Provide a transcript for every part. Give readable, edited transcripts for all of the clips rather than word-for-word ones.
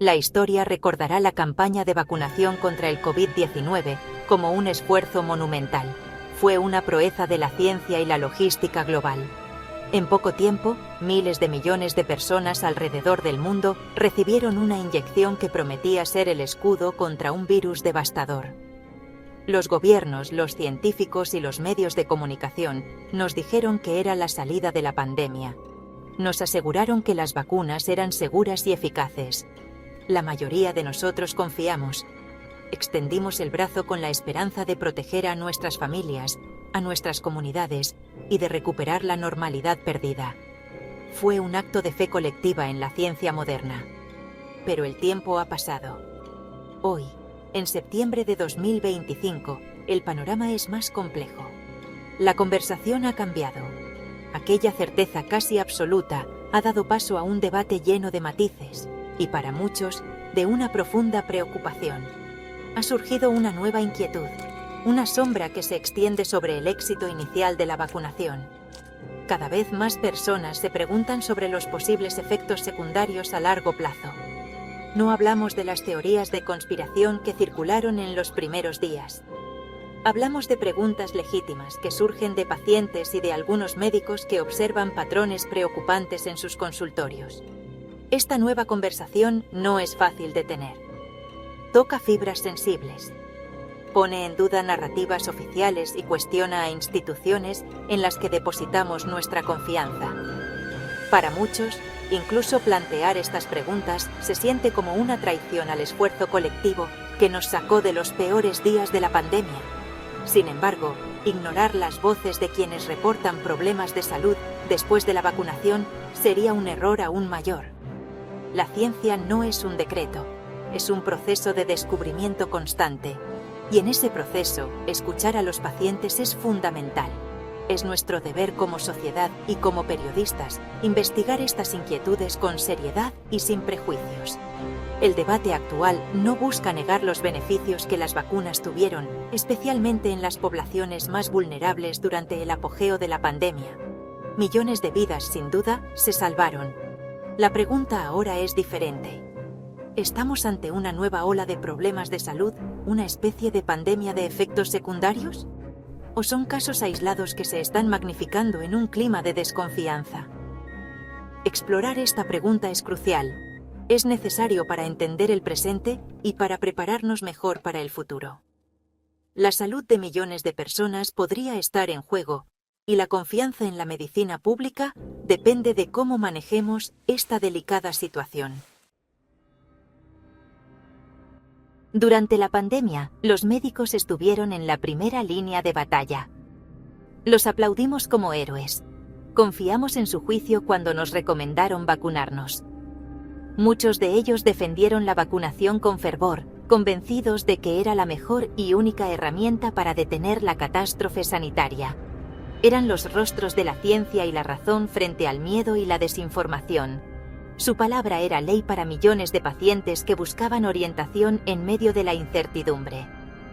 La historia recordará la campaña de vacunación contra el COVID-19 como un esfuerzo monumental. Fue una proeza de la ciencia y la logística global. En poco tiempo, miles de millones de personas alrededor del mundo recibieron una inyección que prometía ser el escudo contra un virus devastador. Los gobiernos, los científicos y los medios de comunicación nos dijeron que era la salida de la pandemia. Nos aseguraron que las vacunas eran seguras y eficaces. La mayoría de nosotros confiamos. Extendimos el brazo con la esperanza de proteger a nuestras familias, a nuestras comunidades y de recuperar la normalidad perdida. Fue un acto de fe colectiva en la ciencia moderna. Pero el tiempo ha pasado. Hoy, en septiembre de 2025, el panorama es más complejo. La conversación ha cambiado. Aquella certeza casi absoluta ha dado paso a un debate lleno de matices y, para muchos, de una profunda preocupación. Ha surgido una nueva inquietud, una sombra que se extiende sobre el éxito inicial de la vacunación. Cada vez más personas se preguntan sobre los posibles efectos secundarios a largo plazo. No hablamos de las teorías de conspiración que circularon en los primeros días. Hablamos de preguntas legítimas que surgen de pacientes y de algunos médicos que observan patrones preocupantes en sus consultorios. Esta nueva conversación no es fácil de tener. Toca fibras sensibles. Pone en duda narrativas oficiales y cuestiona a instituciones en las que depositamos nuestra confianza. Para muchos, incluso plantear estas preguntas se siente como una traición al esfuerzo colectivo que nos sacó de los peores días de la pandemia. Sin embargo, ignorar las voces de quienes reportan problemas de salud después de la vacunación sería un error aún mayor. La ciencia no es un decreto, es un proceso de descubrimiento constante. Y en ese proceso, escuchar a los pacientes es fundamental. Es nuestro deber como sociedad y como periodistas investigar estas inquietudes con seriedad y sin prejuicios. El debate actual no busca negar los beneficios que las vacunas tuvieron, especialmente en las poblaciones más vulnerables durante el apogeo de la pandemia. Millones de vidas, sin duda, se salvaron. La pregunta ahora es diferente. ¿Estamos ante una nueva ola de problemas de salud, una especie de pandemia de efectos secundarios? ¿O son casos aislados que se están magnificando en un clima de desconfianza? Explorar esta pregunta es crucial. Es necesario para entender el presente y para prepararnos mejor para el futuro. La salud de millones de personas podría estar en juego, y la confianza en la medicina pública depende de cómo manejemos esta delicada situación. Durante la pandemia, los médicos estuvieron en la primera línea de batalla. Los aplaudimos como héroes. Confiamos en su juicio cuando nos recomendaron vacunarnos. Muchos de ellos defendieron la vacunación con fervor, convencidos de que era la mejor y única herramienta para detener la catástrofe sanitaria. Eran los rostros de la ciencia y la razón frente al miedo y la desinformación. Su palabra era ley para millones de pacientes que buscaban orientación en medio de la incertidumbre.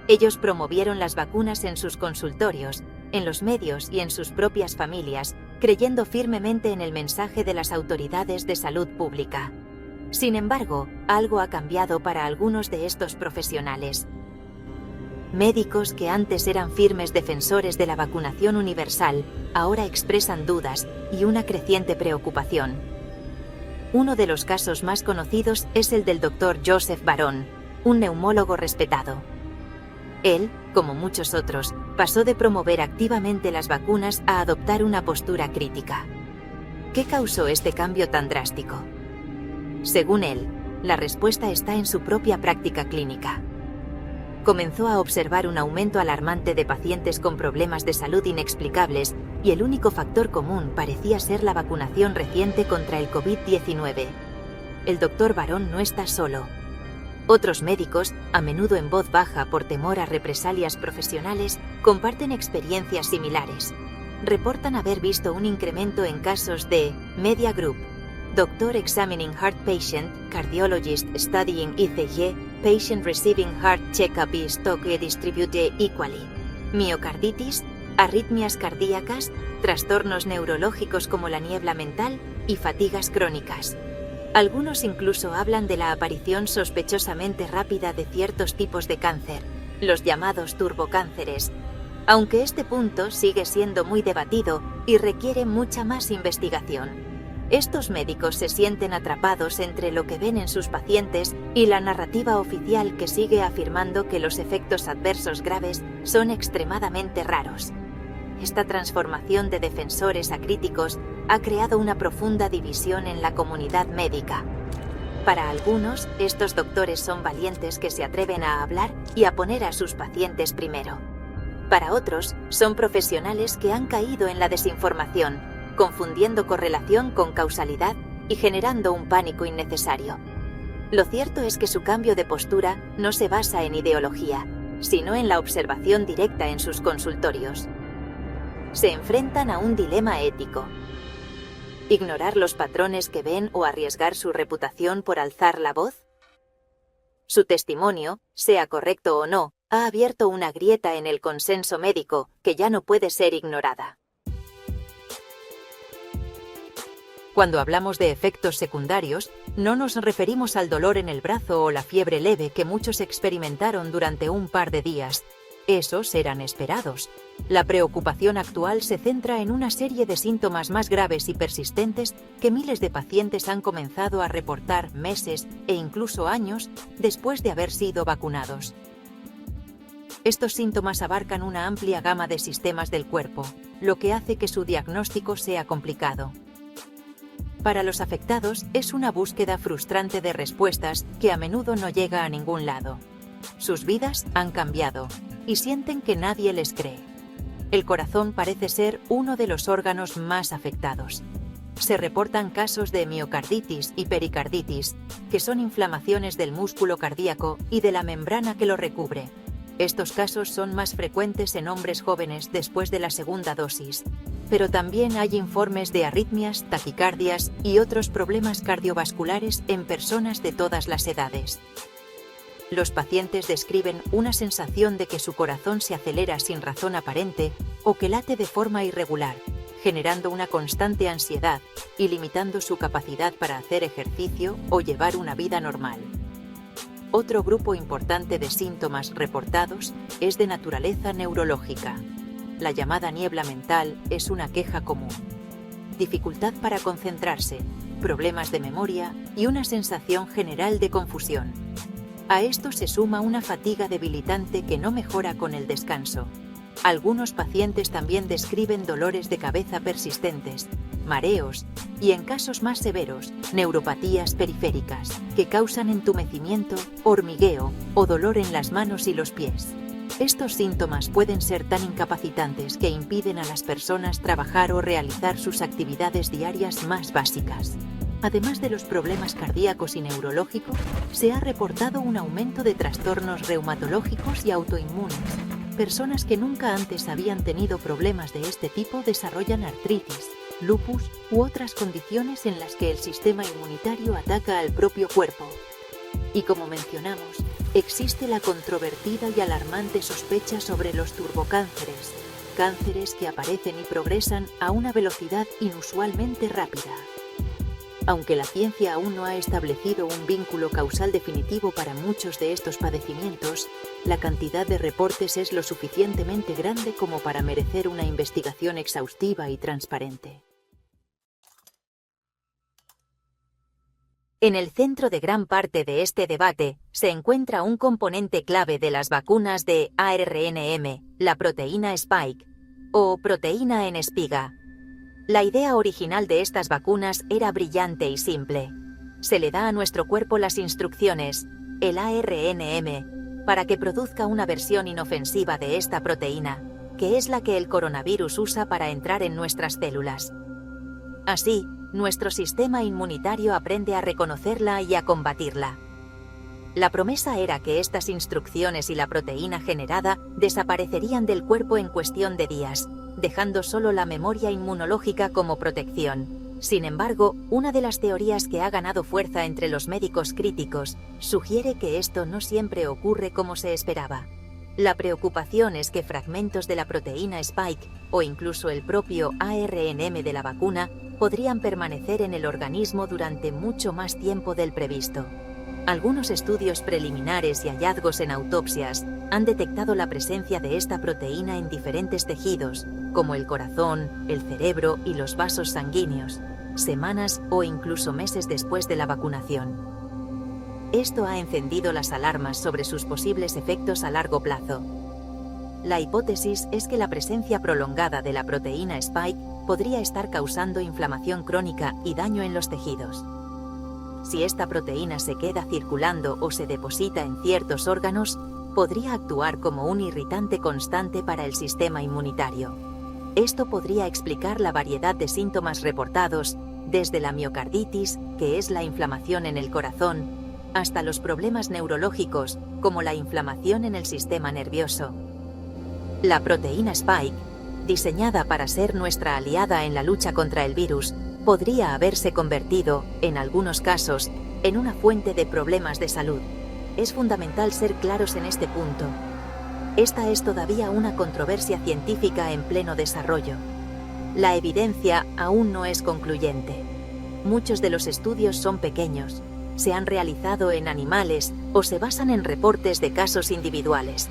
Ellos promovieron las vacunas en sus consultorios, en los medios y en sus propias familias, creyendo firmemente en el mensaje de las autoridades de salud pública. Sin embargo, algo ha cambiado para algunos de estos profesionales. Médicos que antes eran firmes defensores de la vacunación universal, ahora expresan dudas y una creciente preocupación. Uno de los casos más conocidos es el del Dr. Joseph Barón, un neumólogo respetado. Él, como muchos otros, pasó de promover activamente las vacunas a adoptar una postura crítica. ¿Qué causó este cambio tan drástico? Según él, la respuesta está en su propia práctica clínica. Comenzó a observar un aumento alarmante de pacientes con problemas de salud inexplicables y el único factor común parecía ser la vacunación reciente contra el COVID-19. El Dr. Barón no está solo. Otros médicos, a menudo en voz baja por temor a represalias profesionales, comparten experiencias similares. Reportan haber visto un incremento en casos de Media Group, Doctor Examining Heart Patient, Cardiologist Studying ECG, Patient Receiving Heart Checkup y Stock Distribute Equally, miocarditis, arritmias cardíacas, trastornos neurológicos como la niebla mental y fatigas crónicas. Algunos incluso hablan de la aparición sospechosamente rápida de ciertos tipos de cáncer, los llamados turbocánceres, aunque este punto sigue siendo muy debatido y requiere mucha más investigación. Estos médicos se sienten atrapados entre lo que ven en sus pacientes y la narrativa oficial que sigue afirmando que los efectos adversos graves son extremadamente raros. Esta transformación de defensores a críticos ha creado una profunda división en la comunidad médica. Para algunos, estos doctores son valientes que se atreven a hablar y a poner a sus pacientes primero. Para otros, son profesionales que han caído en la desinformación, confundiendo correlación con causalidad y generando un pánico innecesario. Lo cierto es que su cambio de postura no se basa en ideología, sino en la observación directa en sus consultorios. Se enfrentan a un dilema ético: ¿ignorar los patrones que ven o arriesgar su reputación por alzar la voz? Su testimonio, sea correcto o no, ha abierto una grieta en el consenso médico que ya no puede ser ignorada. Cuando hablamos de efectos secundarios, no nos referimos al dolor en el brazo o la fiebre leve que muchos experimentaron durante un par de días. Esos eran esperados. La preocupación actual se centra en una serie de síntomas más graves y persistentes que miles de pacientes han comenzado a reportar meses e incluso años después de haber sido vacunados. Estos síntomas abarcan una amplia gama de sistemas del cuerpo, lo que hace que su diagnóstico sea complicado. Para los afectados es una búsqueda frustrante de respuestas que a menudo no llega a ningún lado. Sus vidas han cambiado y sienten que nadie les cree. El corazón parece ser uno de los órganos más afectados. Se reportan casos de miocarditis y pericarditis, que son inflamaciones del músculo cardíaco y de la membrana que lo recubre. Estos casos son más frecuentes en hombres jóvenes después de la segunda dosis, pero también hay informes de arritmias, taquicardias y otros problemas cardiovasculares en personas de todas las edades. Los pacientes describen una sensación de que su corazón se acelera sin razón aparente o que late de forma irregular, generando una constante ansiedad y limitando su capacidad para hacer ejercicio o llevar una vida normal. Otro grupo importante de síntomas reportados es de naturaleza neurológica. La llamada niebla mental es una queja común. Dificultad para concentrarse, problemas de memoria y una sensación general de confusión. A esto se suma una fatiga debilitante que no mejora con el descanso. Algunos pacientes también describen dolores de cabeza persistentes, mareos y, en casos más severos, neuropatías periféricas, que causan entumecimiento, hormigueo o dolor en las manos y los pies. Estos síntomas pueden ser tan incapacitantes que impiden a las personas trabajar o realizar sus actividades diarias más básicas. Además de los problemas cardíacos y neurológicos, se ha reportado un aumento de trastornos reumatológicos y autoinmunes. Personas que nunca antes habían tenido problemas de este tipo desarrollan artritis, lupus u otras condiciones en las que el sistema inmunitario ataca al propio cuerpo. Y como mencionamos, existe la controvertida y alarmante sospecha sobre los turbocánceres, cánceres que aparecen y progresan a una velocidad inusualmente rápida. Aunque la ciencia aún no ha establecido un vínculo causal definitivo para muchos de estos padecimientos, la cantidad de reportes es lo suficientemente grande como para merecer una investigación exhaustiva y transparente. En el centro de gran parte de este debate se encuentra un componente clave de las vacunas de ARNM, la proteína Spike, o proteína en espiga. La idea original de estas vacunas era brillante y simple. Se le da a nuestro cuerpo las instrucciones, el ARNM, para que produzca una versión inofensiva de esta proteína, que es la que el coronavirus usa para entrar en nuestras células. Así, nuestro sistema inmunitario aprende a reconocerla y a combatirla. La promesa era que estas instrucciones y la proteína generada desaparecerían del cuerpo en cuestión de días, dejando solo la memoria inmunológica como protección. Sin embargo, una de las teorías que ha ganado fuerza entre los médicos críticos sugiere que esto no siempre ocurre como se esperaba. La preocupación es que fragmentos de la proteína Spike, o incluso el propio ARNM de la vacuna, podrían permanecer en el organismo durante mucho más tiempo del previsto. Algunos estudios preliminares y hallazgos en autopsias han detectado la presencia de esta proteína en diferentes tejidos, como el corazón, el cerebro y los vasos sanguíneos, semanas o incluso meses después de la vacunación. Esto ha encendido las alarmas sobre sus posibles efectos a largo plazo. La hipótesis es que la presencia prolongada de la proteína Spike podría estar causando inflamación crónica y daño en los tejidos. Si esta proteína se queda circulando o se deposita en ciertos órganos, podría actuar como un irritante constante para el sistema inmunitario. Esto podría explicar la variedad de síntomas reportados, desde la miocarditis, que es la inflamación en el corazón, hasta los problemas neurológicos, como la inflamación en el sistema nervioso. La proteína Spike, diseñada para ser nuestra aliada en la lucha contra el virus, podría haberse convertido, en algunos casos, en una fuente de problemas de salud. Es fundamental ser claros en este punto. Esta es todavía una controversia científica en pleno desarrollo. La evidencia aún no es concluyente. Muchos de los estudios son pequeños, se han realizado en animales o se basan en reportes de casos individuales.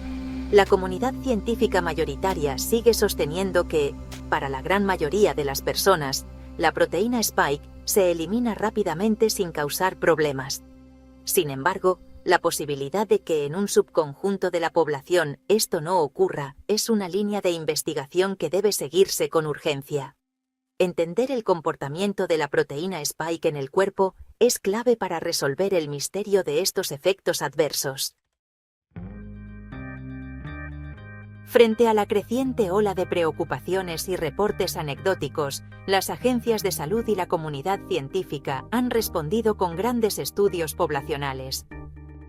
La comunidad científica mayoritaria sigue sosteniendo que, para la gran mayoría de las personas, la proteína Spike se elimina rápidamente sin causar problemas. Sin embargo, la posibilidad de que en un subconjunto de la población esto no ocurra es una línea de investigación que debe seguirse con urgencia. Entender el comportamiento de la proteína Spike en el cuerpo es clave para resolver el misterio de estos efectos adversos. Frente a la creciente ola de preocupaciones y reportes anecdóticos, las agencias de salud y la comunidad científica han respondido con grandes estudios poblacionales.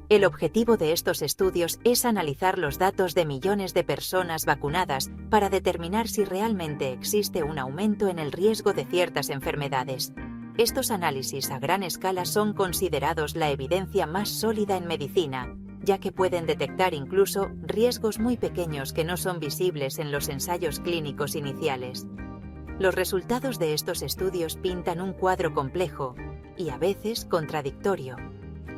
El objetivo de estos estudios es analizar los datos de millones de personas vacunadas para determinar si realmente existe un aumento en el riesgo de ciertas enfermedades. Estos análisis a gran escala son considerados la evidencia más sólida en medicina, ya que pueden detectar incluso riesgos muy pequeños que no son visibles en los ensayos clínicos iniciales. Los resultados de estos estudios pintan un cuadro complejo y a veces contradictorio.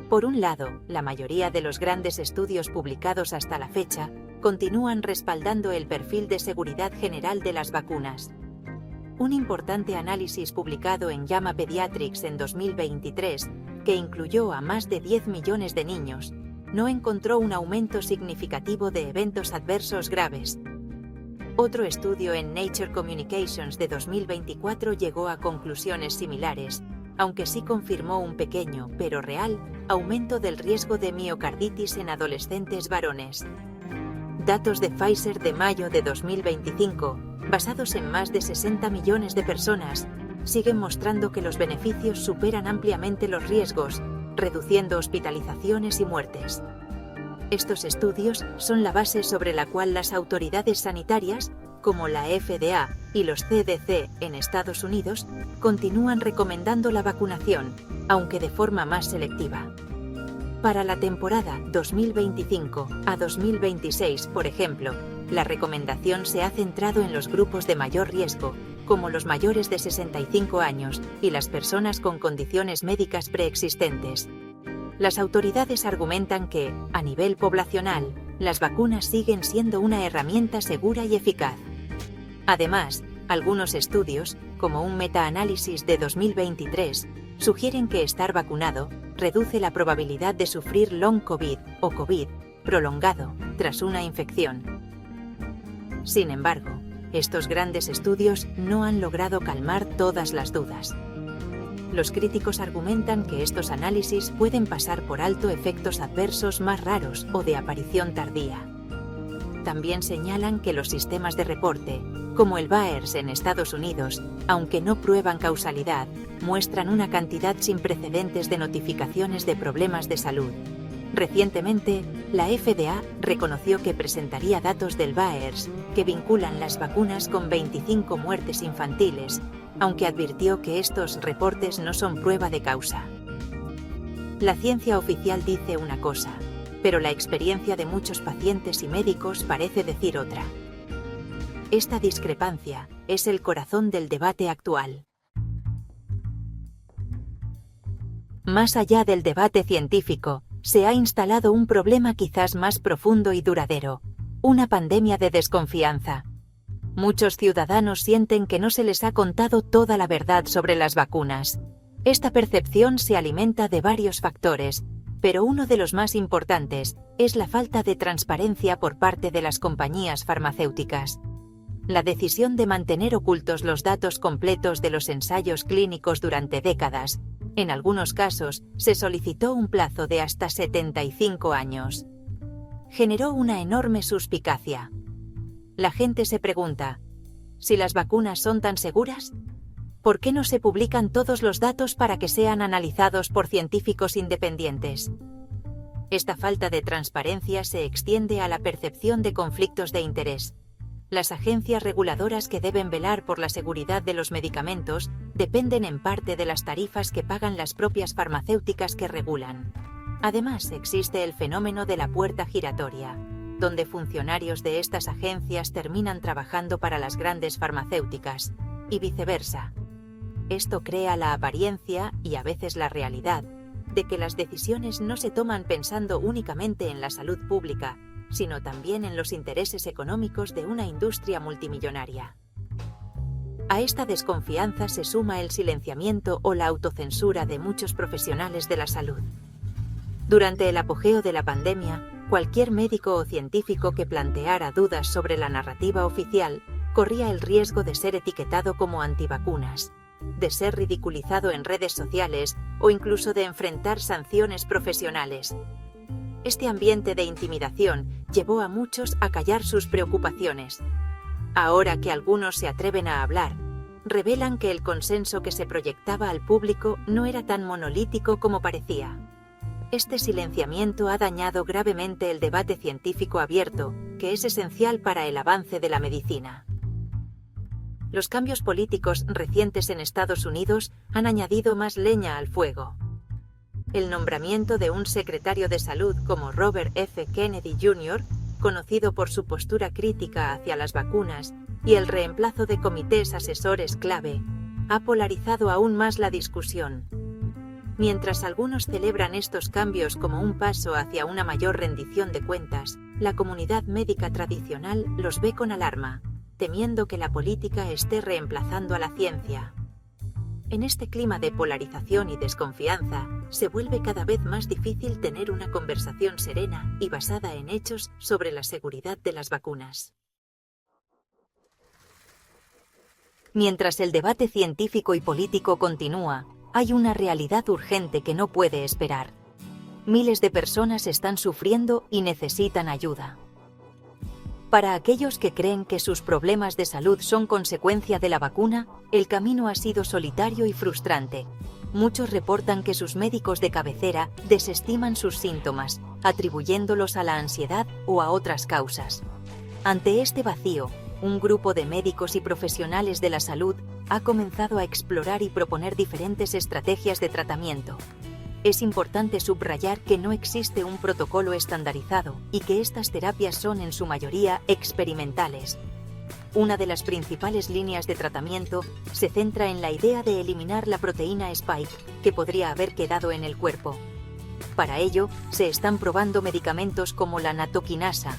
Por un lado, la mayoría de los grandes estudios publicados hasta la fecha continúan respaldando el perfil de seguridad general de las vacunas. Un importante análisis publicado en JAMA Pediatrics en 2023, que incluyó a más de 10 millones de niños, no encontró un aumento significativo de eventos adversos graves. Otro estudio en Nature Communications de 2024 llegó a conclusiones similares, aunque sí confirmó un pequeño, pero real, aumento del riesgo de miocarditis en adolescentes varones. Datos de Pfizer de mayo de 2025, basados en más de 60 millones de personas, siguen mostrando que los beneficios superan ampliamente los riesgos, reduciendo hospitalizaciones y muertes. Estos estudios son la base sobre la cual las autoridades sanitarias, como la FDA y los CDC en Estados Unidos, continúan recomendando la vacunación, aunque de forma más selectiva. Para la temporada 2025 a 2026, por ejemplo, la recomendación se ha centrado en los grupos de mayor riesgo, como los mayores de 65 años y las personas con condiciones médicas preexistentes. Las autoridades argumentan que, a nivel poblacional, las vacunas siguen siendo una herramienta segura y eficaz. Además, algunos estudios, como un metaanálisis de 2023, sugieren que estar vacunado reduce la probabilidad de sufrir long COVID o COVID prolongado tras una infección. Sin embargo, estos grandes estudios no han logrado calmar todas las dudas. Los críticos argumentan que estos análisis pueden pasar por alto efectos adversos más raros o de aparición tardía. También señalan que los sistemas de reporte, como el VAERS en Estados Unidos, aunque no prueban causalidad, muestran una cantidad sin precedentes de notificaciones de problemas de salud. Recientemente, la FDA reconoció que presentaría datos del VAERS que vinculan las vacunas con 25 muertes infantiles, aunque advirtió que estos reportes no son prueba de causa. La ciencia oficial dice una cosa, pero la experiencia de muchos pacientes y médicos parece decir otra. Esta discrepancia es el corazón del debate actual. Más allá del debate científico, se ha instalado un problema quizás más profundo y duradero: una pandemia de desconfianza. Muchos ciudadanos sienten que no se les ha contado toda la verdad sobre las vacunas. Esta percepción se alimenta de varios factores, pero uno de los más importantes es la falta de transparencia por parte de las compañías farmacéuticas. La decisión de mantener ocultos los datos completos de los ensayos clínicos durante décadas. En algunos casos, se solicitó un plazo de hasta 75 años. Generó una enorme suspicacia. La gente se pregunta: ¿si las vacunas son tan seguras? ¿Por qué no se publican todos los datos para que sean analizados por científicos independientes? Esta falta de transparencia se extiende a la percepción de conflictos de interés. Las agencias reguladoras que deben velar por la seguridad de los medicamentos dependen en parte de las tarifas que pagan las propias farmacéuticas que regulan. Además, existe el fenómeno de la puerta giratoria, donde funcionarios de estas agencias terminan trabajando para las grandes farmacéuticas, y viceversa. Esto crea la apariencia, y a veces la realidad, de que las decisiones no se toman pensando únicamente en la salud pública, sino también en los intereses económicos de una industria multimillonaria. A esta desconfianza se suma el silenciamiento o la autocensura de muchos profesionales de la salud. Durante el apogeo de la pandemia, cualquier médico o científico que planteara dudas sobre la narrativa oficial corría el riesgo de ser etiquetado como antivacunas, de ser ridiculizado en redes sociales o incluso de enfrentar sanciones profesionales. Este ambiente de intimidación llevó a muchos a callar sus preocupaciones. Ahora que algunos se atreven a hablar, revelan que el consenso que se proyectaba al público no era tan monolítico como parecía. Este silenciamiento ha dañado gravemente el debate científico abierto, que es esencial para el avance de la medicina. Los cambios políticos recientes en Estados Unidos han añadido más leña al fuego. El nombramiento de un secretario de salud como Robert F. Kennedy Jr., conocido por su postura crítica hacia las vacunas, y el reemplazo de comités asesores clave, ha polarizado aún más la discusión. Mientras algunos celebran estos cambios como un paso hacia una mayor rendición de cuentas, la comunidad médica tradicional los ve con alarma, temiendo que la política esté reemplazando a la ciencia. En este clima de polarización y desconfianza, se vuelve cada vez más difícil tener una conversación serena y basada en hechos sobre la seguridad de las vacunas. Mientras el debate científico y político continúa, hay una realidad urgente que no puede esperar. Miles de personas están sufriendo y necesitan ayuda. Para aquellos que creen que sus problemas de salud son consecuencia de la vacuna, el camino ha sido solitario y frustrante. Muchos reportan que sus médicos de cabecera desestiman sus síntomas, atribuyéndolos a la ansiedad o a otras causas. Ante este vacío, un grupo de médicos y profesionales de la salud ha comenzado a explorar y proponer diferentes estrategias de tratamiento. Es importante subrayar que no existe un protocolo estandarizado y que estas terapias son en su mayoría experimentales. Una de las principales líneas de tratamiento se centra en la idea de eliminar la proteína Spike que podría haber quedado en el cuerpo. Para ello, se están probando medicamentos como la natokinasa,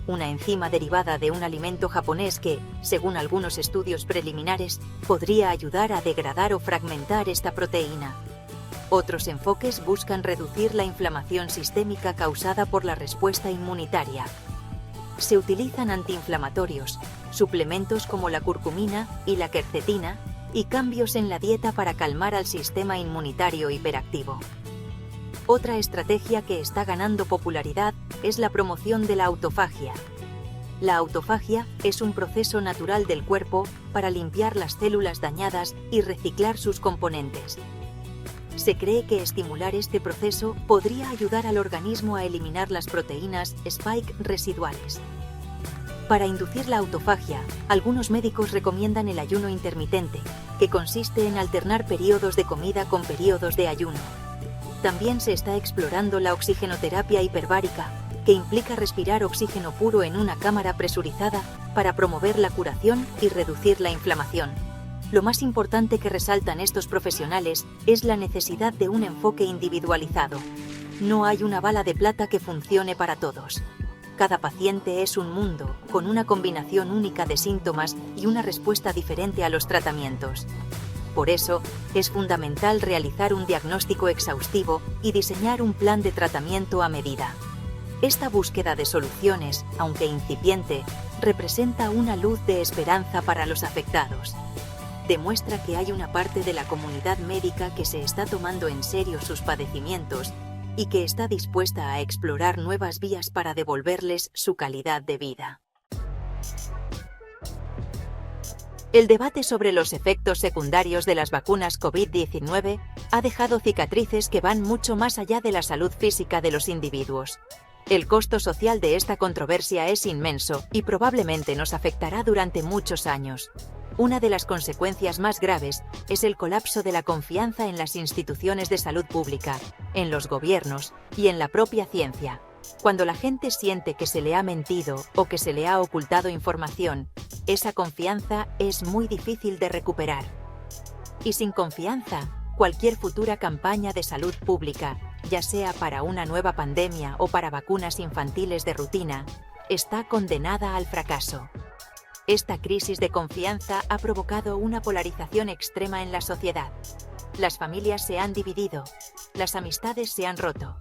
una enzima derivada de un alimento japonés que, según algunos estudios preliminares, podría ayudar a degradar o fragmentar esta proteína. Otros enfoques buscan reducir la inflamación sistémica causada por la respuesta inmunitaria. Se utilizan antiinflamatorios, suplementos como la curcumina y la quercetina, y cambios en la dieta para calmar al sistema inmunitario hiperactivo. Otra estrategia que está ganando popularidad es la promoción de la autofagia. La autofagia es un proceso natural del cuerpo para limpiar las células dañadas y reciclar sus componentes. Se cree que estimular este proceso podría ayudar al organismo a eliminar las proteínas Spike residuales. Para inducir la autofagia, algunos médicos recomiendan el ayuno intermitente, que consiste en alternar periodos de comida con periodos de ayuno. También se está explorando la oxigenoterapia hiperbárica, que implica respirar oxígeno puro en una cámara presurizada para promover la curación y reducir la inflamación. Lo más importante que resaltan estos profesionales es la necesidad de un enfoque individualizado. No hay una bala de plata que funcione para todos. Cada paciente es un mundo, con una combinación única de síntomas y una respuesta diferente a los tratamientos. Por eso, es fundamental realizar un diagnóstico exhaustivo y diseñar un plan de tratamiento a medida. Esta búsqueda de soluciones, aunque incipiente, representa una luz de esperanza para los afectados. Demuestra que hay una parte de la comunidad médica que se está tomando en serio sus padecimientos y que está dispuesta a explorar nuevas vías para devolverles su calidad de vida. El debate sobre los efectos secundarios de las vacunas COVID-19 ha dejado cicatrices que van mucho más allá de la salud física de los individuos. El costo social de esta controversia es inmenso y probablemente nos afectará durante muchos años. Una de las consecuencias más graves es el colapso de la confianza en las instituciones de salud pública, en los gobiernos y en la propia ciencia. Cuando la gente siente que se le ha mentido o que se le ha ocultado información, esa confianza es muy difícil de recuperar. Y sin confianza, cualquier futura campaña de salud pública, ya sea para una nueva pandemia o para vacunas infantiles de rutina, está condenada al fracaso. Esta crisis de confianza ha provocado una polarización extrema en la sociedad. Las familias se han dividido, las amistades se han roto.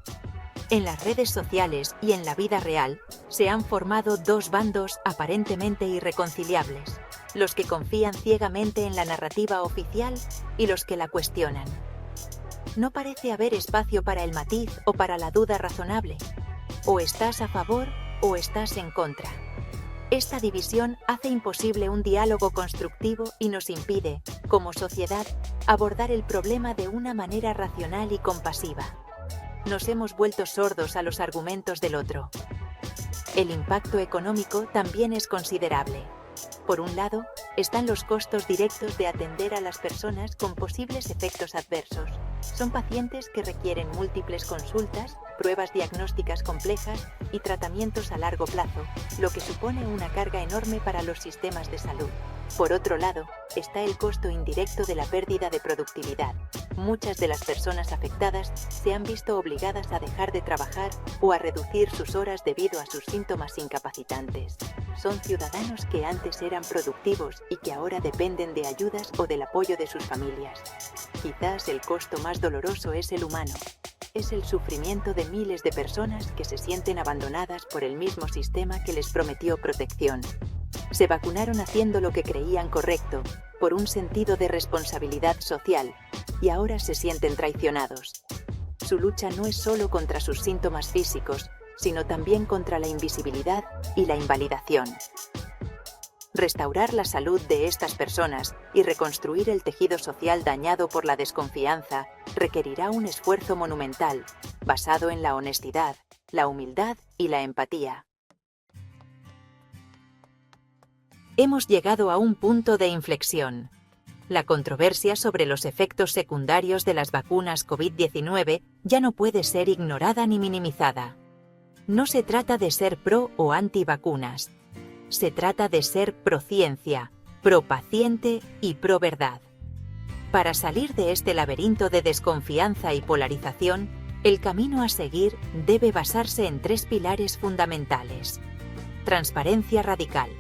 En las redes sociales y en la vida real, se han formado dos bandos aparentemente irreconciliables: los que confían ciegamente en la narrativa oficial y los que la cuestionan. No parece haber espacio para el matiz o para la duda razonable. O estás a favor o estás en contra. Esta división hace imposible un diálogo constructivo y nos impide, como sociedad, abordar el problema de una manera racional y compasiva. Nos hemos vuelto sordos a los argumentos del otro. El impacto económico también es considerable. Por un lado, están los costos directos de atender a las personas con posibles efectos adversos. Son pacientes que requieren múltiples consultas, pruebas diagnósticas complejas y tratamientos a largo plazo, lo que supone una carga enorme para los sistemas de salud. Por otro lado, está el costo indirecto de la pérdida de productividad. Muchas de las personas afectadas se han visto obligadas a dejar de trabajar o a reducir sus horas debido a sus síntomas incapacitantes. Son ciudadanos que antes eran productivos y que ahora dependen de ayudas o del apoyo de sus familias. Quizás el costo más doloroso es el humano. Es el sufrimiento de miles de personas que se sienten abandonadas por el mismo sistema que les prometió protección. Se vacunaron haciendo lo que creían correcto, por un sentido de responsabilidad social, y ahora se sienten traicionados. Su lucha no es solo contra sus síntomas físicos, sino también contra la invisibilidad y la invalidación. Restaurar la salud de estas personas y reconstruir el tejido social dañado por la desconfianza requerirá un esfuerzo monumental, basado en la honestidad, la humildad y la empatía. Hemos llegado a un punto de inflexión. La controversia sobre los efectos secundarios de las vacunas COVID-19 ya no puede ser ignorada ni minimizada. No se trata de ser pro o anti-vacunas. Se trata de ser pro-ciencia, pro-paciente y pro-verdad. Para salir de este laberinto de desconfianza y polarización, el camino a seguir debe basarse en tres pilares fundamentales: transparencia radical,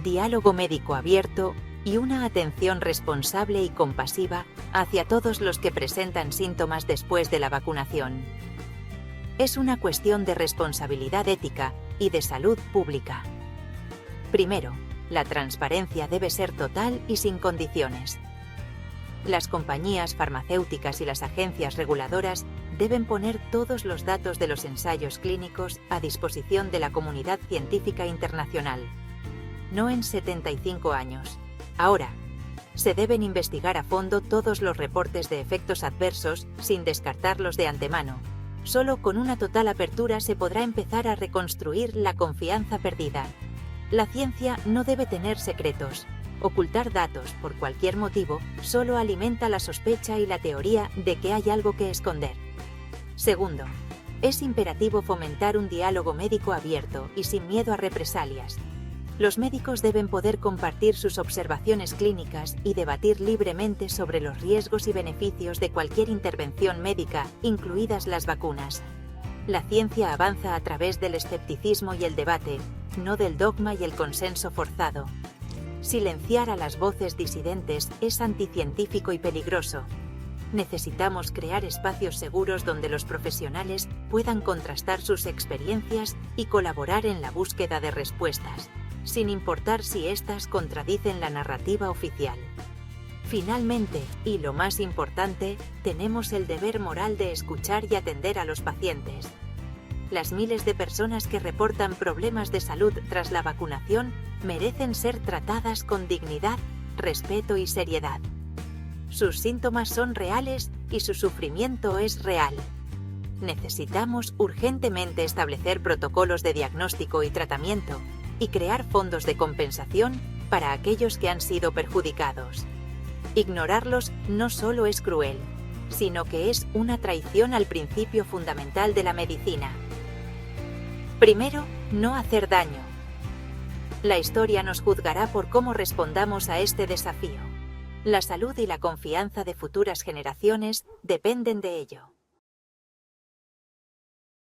diálogo médico abierto y una atención responsable y compasiva hacia todos los que presentan síntomas después de la vacunación. Es una cuestión de responsabilidad ética y de salud pública. Primero, la transparencia debe ser total y sin condiciones. Las compañías farmacéuticas y las agencias reguladoras deben poner todos los datos de los ensayos clínicos a disposición de la comunidad científica internacional. No en 75 años. Ahora, se deben investigar a fondo todos los reportes de efectos adversos sin descartarlos de antemano. Solo con una total apertura se podrá empezar a reconstruir la confianza perdida. La ciencia no debe tener secretos. Ocultar datos por cualquier motivo solo alimenta la sospecha y la teoría de que hay algo que esconder. Segundo, es imperativo fomentar un diálogo médico abierto y sin miedo a represalias. Los médicos deben poder compartir sus observaciones clínicas y debatir libremente sobre los riesgos y beneficios de cualquier intervención médica, incluidas las vacunas. La ciencia avanza a través del escepticismo y el debate, no del dogma y el consenso forzado. Silenciar a las voces disidentes es anticientífico y peligroso. Necesitamos crear espacios seguros donde los profesionales puedan contrastar sus experiencias y colaborar en la búsqueda de respuestas, sin importar si éstas contradicen la narrativa oficial. Finalmente, y lo más importante, tenemos el deber moral de escuchar y atender a los pacientes. Las miles de personas que reportan problemas de salud tras la vacunación merecen ser tratadas con dignidad, respeto y seriedad. Sus síntomas son reales y su sufrimiento es real. Necesitamos urgentemente establecer protocolos de diagnóstico y tratamiento y crear fondos de compensación para aquellos que han sido perjudicados. Ignorarlos no solo es cruel, sino que es una traición al principio fundamental de la medicina. Primero, no hacer daño. La historia nos juzgará por cómo respondamos a este desafío. La salud y la confianza de futuras generaciones dependen de ello.